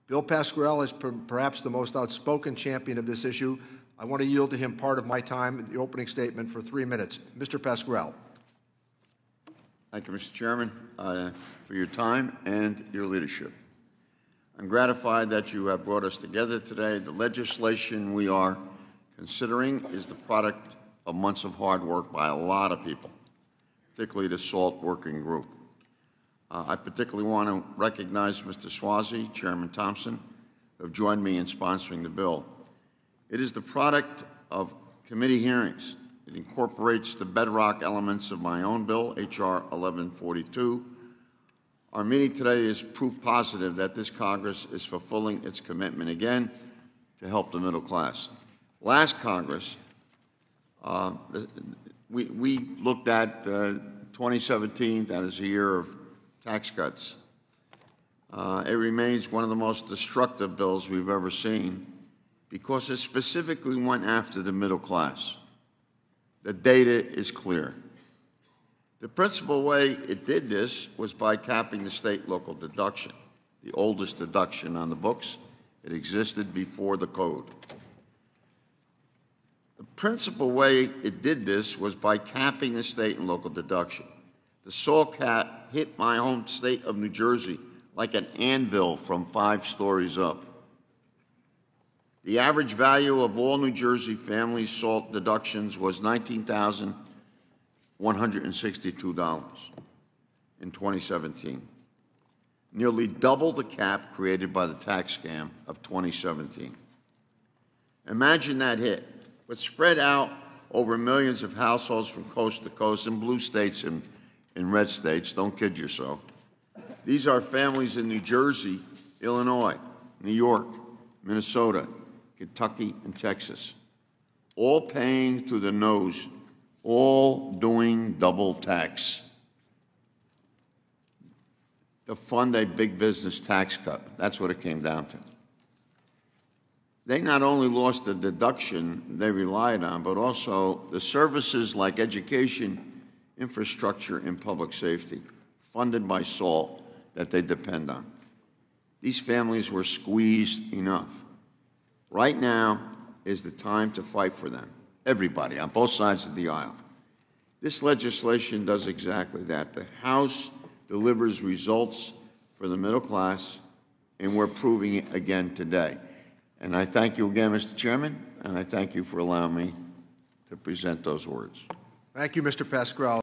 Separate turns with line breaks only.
Bill Pascrell is perhaps the most outspoken champion of this issue. I want to yield to him part of my time in the opening statement for 3 minutes. Mr. Pascrell.
Thank you, Mr. Chairman, for your time and your leadership. I'm gratified that you have brought us together today. The legislation we are considering is the product of months of hard work by a lot of people, particularly the SALT working group. I particularly want to recognize Mr. Suozzi, Chairman Thompson, who have joined me in sponsoring the bill. It is the product of committee hearings. It incorporates the bedrock elements of my own bill, H.R. 1142. Our meeting today is proof positive that this Congress is fulfilling its commitment again to help the middle class. Last Congress, we looked at 2017 as a year of tax cuts. It remains one of the most destructive bills we've ever seen because it specifically went after the middle class. The data is clear. The principal way it did this was by capping the state-local deduction, the oldest deduction on the books. It existed before the code. The principal way it did this was by capping the state and local deduction. The SALT cap hit my home state of New Jersey like an anvil from 5 stories up. The average value of all New Jersey family SALT deductions was $19,162 in 2017, nearly double the cap created by the tax scam of 2017. Imagine that hit, but spread out over millions of households from coast to coast in blue states and in red states. Don't kid yourself. These are families in New Jersey, Illinois, New York, Minnesota, Kentucky, and Texas, all paying through the nose, all doing double tax to fund a big business tax cut. That's what it came down to. They not only lost the deduction they relied on, but also the services like education, infrastructure, and public safety, funded by SALT, that they depend on. These families were squeezed enough. Right now is the time to fight for them, everybody, on both sides of the aisle. This legislation does exactly that. The House delivers results for the middle class, and we're proving it again today. And I thank you again, Mr. Chairman, and I thank you for allowing me to present those words.
Thank you, Mr. Pascrell.